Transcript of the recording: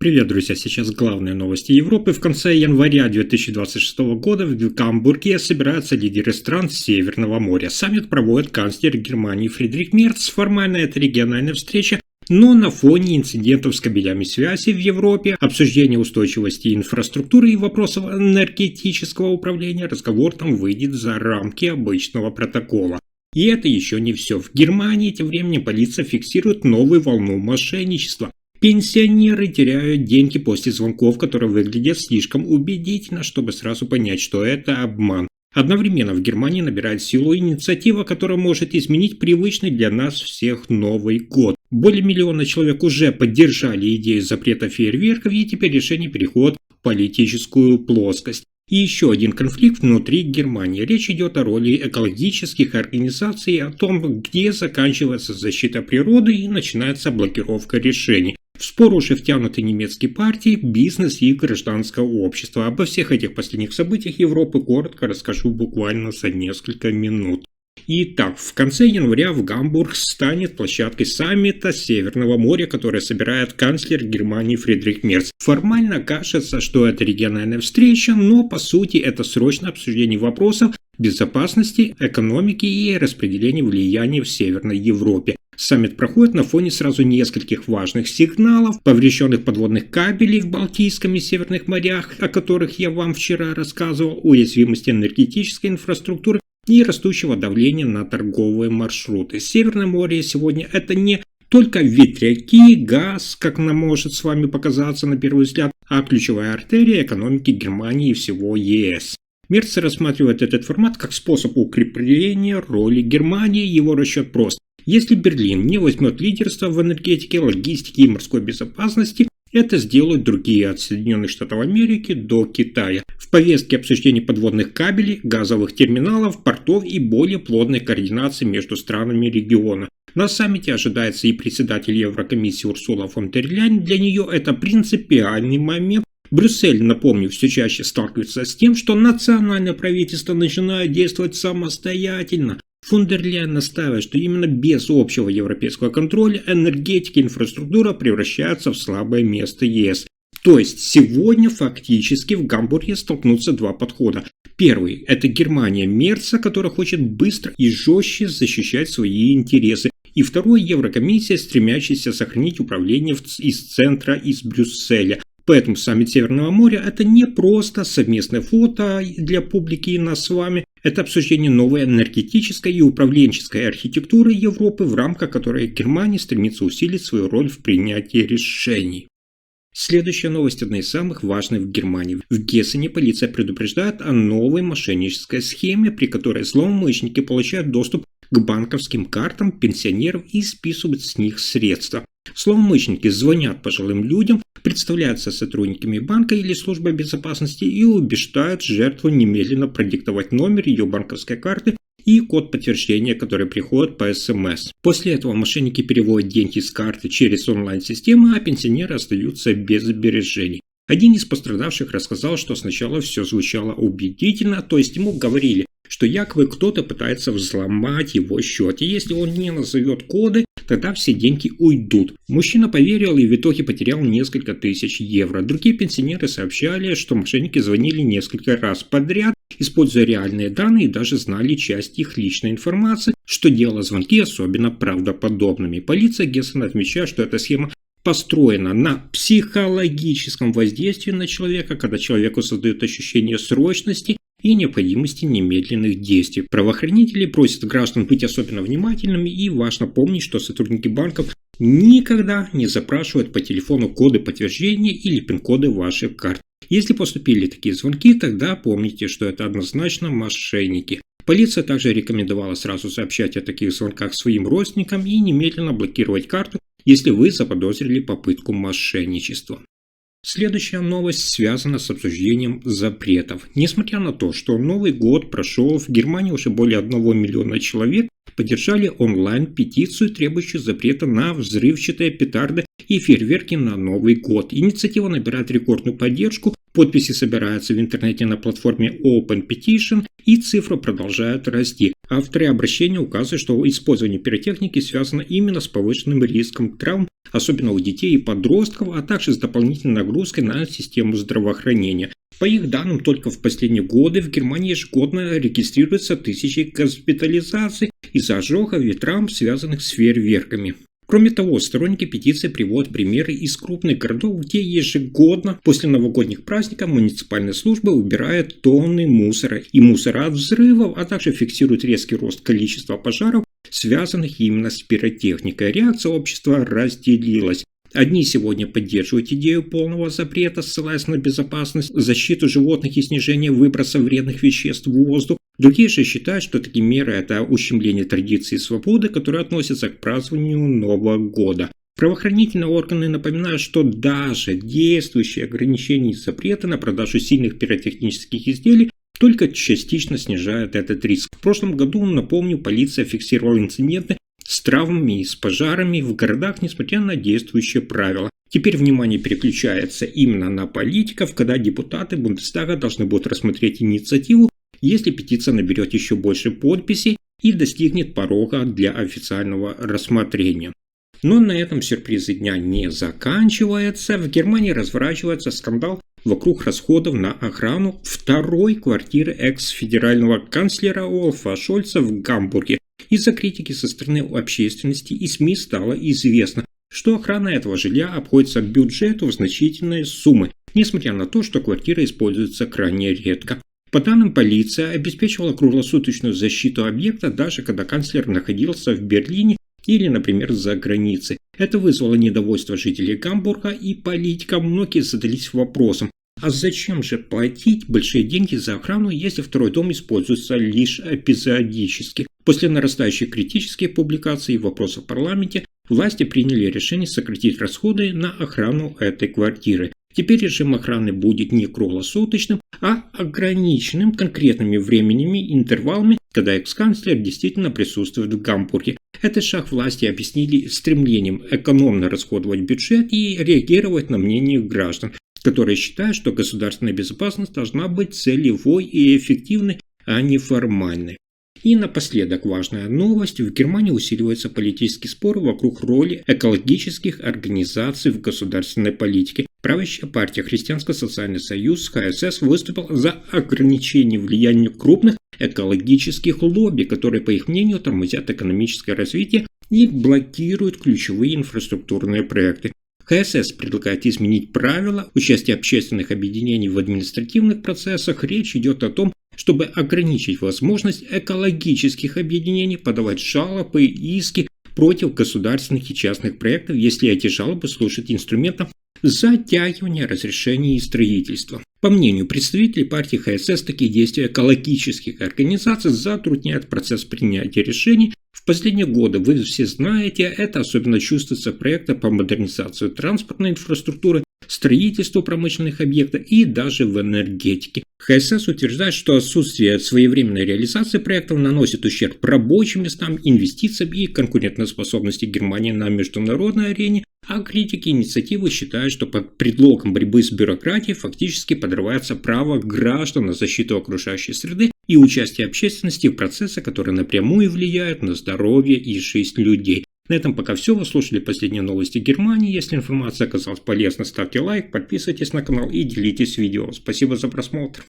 Привет, друзья! Сейчас главные новости Европы. В конце января 2026 года в Гамбурге собираются лидеры стран Северного моря. Саммит проводит канцлер Германии Фридрих Мерц. Формально это региональная встреча, но на фоне инцидентов с кабелями связи в Европе, обсуждения устойчивости инфраструктуры и вопросов энергетического управления разговор там выйдет за рамки обычного протокола. И это еще не все. В Германии тем временем полиция фиксирует новую волну мошенничества. Пенсионеры теряют деньги после звонков, которые выглядят слишком убедительно, чтобы сразу понять, что это обман. Одновременно в Германии набирает силу инициатива, которая может изменить привычный для нас всех Новый год. Более миллиона человек уже поддержали идею запрета фейерверков, и теперь решение переходит в политическую плоскость. И еще один конфликт внутри Германии. Речь идет о роли экологических организаций, о том, где заканчивается защита природы и начинается блокировка решений. В спор уже втянуты немецкие партии, бизнес и гражданское общество. Обо всех этих последних событиях Европы коротко расскажу буквально за несколько минут. Итак, в конце января в Гамбург станет площадкой саммита Северного моря, который собирает канцлер Германии Фридрих Мерц. Формально кажется, что это региональная встреча, но по сути это срочное обсуждение вопросов безопасности, экономики и распределения влияния в Северной Европе. Саммит проходит на фоне сразу нескольких важных сигналов: поврежденных подводных кабелей в Балтийском и Северных морях, о которых я вам вчера рассказывал, уязвимости энергетической инфраструктуры и растущего давления на торговые маршруты. Северное море сегодня это не только ветряки, газ, как нам может с вами показаться на первый взгляд, а ключевая артерия экономики Германии и всего ЕС. Мерц рассматривает этот формат как способ укрепления роли Германии. Его расчет прост. Если Берлин не возьмет лидерство в энергетике, логистике и морской безопасности, это сделают другие, от Соединенных Штатов Америки до Китая. В повестке обсуждений подводных кабелей, газовых терминалов, портов и более плотной координации между странами региона. На саммите ожидается и председатель Еврокомиссии Урсула фон дер Ляйен. Для нее это принципиальный момент. Брюссель, напомню, все чаще сталкивается с тем, что национальное правительство начинает действовать самостоятельно. Фон дер Ляйен настаивает, что именно без общего европейского контроля энергетика и инфраструктура превращаются в слабое место ЕС. То есть сегодня фактически в Гамбурге столкнутся два подхода. Первый – это Германия Мерца, которая хочет быстро и жестче защищать свои интересы. И второй – Еврокомиссия, стремящаяся сохранить управление из центра, из Брюсселя. Поэтому саммит Северного моря – это не просто совместное фото для публики и нас с вами. Это обсуждение новой энергетической и управленческой архитектуры Европы, в рамках которой Германия стремится усилить свою роль в принятии решений. Следующая новость одна из самых важных в Германии. В Гессене полиция предупреждает о новой мошеннической схеме, при которой злоумышленники получают доступ к банковским картам пенсионеров и списывают с них средства. Злоумышленники звонят пожилым людям, представляются сотрудниками банка или службы безопасности и убеждают жертву немедленно продиктовать номер ее банковской карты и код подтверждения, который приходит по СМС. После этого мошенники переводят деньги с карты через онлайн-систему, а пенсионеры остаются без сбережений. Один из пострадавших рассказал, что сначала все звучало убедительно, то есть ему говорили, что якобы кто-то пытается взломать его счет, и если он не назовет коды, тогда все деньги уйдут. Мужчина поверил и в итоге потерял несколько тысяч евро. Другие пенсионеры сообщали, что мошенники звонили несколько раз подряд, используя реальные данные, и даже знали часть их личной информации, что делало звонки особенно правдоподобными. Полиция Гессена отмечает, что эта схема построена на психологическом воздействии на человека, когда человеку создают ощущение срочности и необходимости немедленных действий. Правоохранители просят граждан быть особенно внимательными, и важно помнить, что сотрудники банков никогда не запрашивают по телефону коды подтверждения или пин-коды ваших карт. Если поступили такие звонки, тогда помните, что это однозначно мошенники. Полиция также рекомендовала сразу сообщать о таких звонках своим родственникам и немедленно блокировать карту, если вы заподозрили попытку мошенничества. Следующая новость связана с обсуждением запретов. Несмотря на то, что Новый год прошел, в Германии уже более 1 миллиона человек поддержали онлайн-петицию, требующую запрета на взрывчатые петарды и фейерверки на Новый год. Инициатива набирает рекордную поддержку, подписи собираются в интернете на платформе Open Petition, и цифры продолжают расти. Авторы обращения указывают, что использование пиротехники связано именно с повышенным риском травм, особенно у детей и подростков, а также с дополнительной нагрузкой на систему здравоохранения. По их данным, только в последние годы в Германии ежегодно регистрируются тысячи госпитализаций из-за ожогов и травм, связанных с фейерверками. Кроме того, сторонники петиции приводят примеры из крупных городов, где ежегодно после новогодних праздников муниципальная служба убирает тонны мусора и мусора от взрывов, а также фиксирует резкий рост количества пожаров, связанных именно с пиротехникой. Реакция общества разделилась. Одни сегодня поддерживают идею полного запрета, ссылаясь на безопасность, защиту животных и снижение выброса вредных веществ в воздух. Другие же считают, что такие меры – это ущемление традиции и свободы, которые относятся к празднованию Нового года. Правоохранительные органы напоминают, что даже действующие ограничения и запреты на продажу сильных пиротехнических изделий только частично снижают этот риск. В прошлом году, напомню, полиция фиксировала инциденты с травмами и с пожарами в городах, несмотря на действующие правила. Теперь внимание переключается именно на политиков, когда депутаты Бундестага должны будут рассмотреть инициативу, если петиция наберет еще больше подписей и достигнет порога для официального рассмотрения. Но на этом сюрпризы дня не заканчиваются. В Германии разворачивается скандал вокруг расходов на охрану второй квартиры экс-федерального канцлера Олафа Шольца в Гамбурге. Из-за критики со стороны общественности и СМИ стало известно, что охрана этого жилья обходится бюджету в значительные суммы, несмотря на то, что квартира используется крайне редко. По данным, полиция обеспечивала круглосуточную защиту объекта, даже когда канцлер находился в Берлине или, например, за границей. Это вызвало недовольство жителей Гамбурга и политиков. Многие задались вопросом, а зачем же платить большие деньги за охрану, если второй дом используется лишь эпизодически? После нарастающей критических публикаций и вопросов в парламенте, власти приняли решение сократить расходы на охрану этой квартиры. Теперь режим охраны будет не круглосуточным, а ограниченным конкретными временными интервалами, когда экс-канцлер действительно присутствует в Гамбурге. Этот шаг власти объяснили стремлением экономно расходовать бюджет и реагировать на мнение граждан, которые считают, что государственная безопасность должна быть целевой и эффективной, а не формальной. И напоследок важная новость. В Германии усиливаются политические споры вокруг роли экологических организаций в государственной политике. Правящая партия Христианско-социальный союз ХСС выступила за ограничение влияния крупных экологических лобби, которые, по их мнению, тормозят экономическое развитие и блокируют ключевые инфраструктурные проекты. ХСС предлагает изменить правила участия общественных объединений в административных процессах. Речь идет о том, чтобы ограничить возможность экологических объединений подавать жалобы и иски против государственных и частных проектов, если эти жалобы служат инструментом затягивания разрешений и строительства. По мнению представителей партии ХСС, такие действия экологических организаций затрудняют процесс принятия решений. В последние годы, вы все знаете, это особенно чувствуется в проектах по модернизации транспортной инфраструктуры, строительству промышленных объектов и даже в энергетике. ХСС утверждает, что отсутствие своевременной реализации проектов наносит ущерб рабочим местам, инвестициям и конкурентоспособности Германии на международной арене, а критики инициативы считают, что под предлогом борьбы с бюрократией фактически подрывается право граждан на защиту окружающей среды и участие общественности в процессы, которые напрямую влияют на здоровье и жизнь людей. На этом пока все. Вы слушали последние новости Германии. Если информация оказалась полезной, ставьте лайк, подписывайтесь на канал и делитесь видео. Спасибо за просмотр.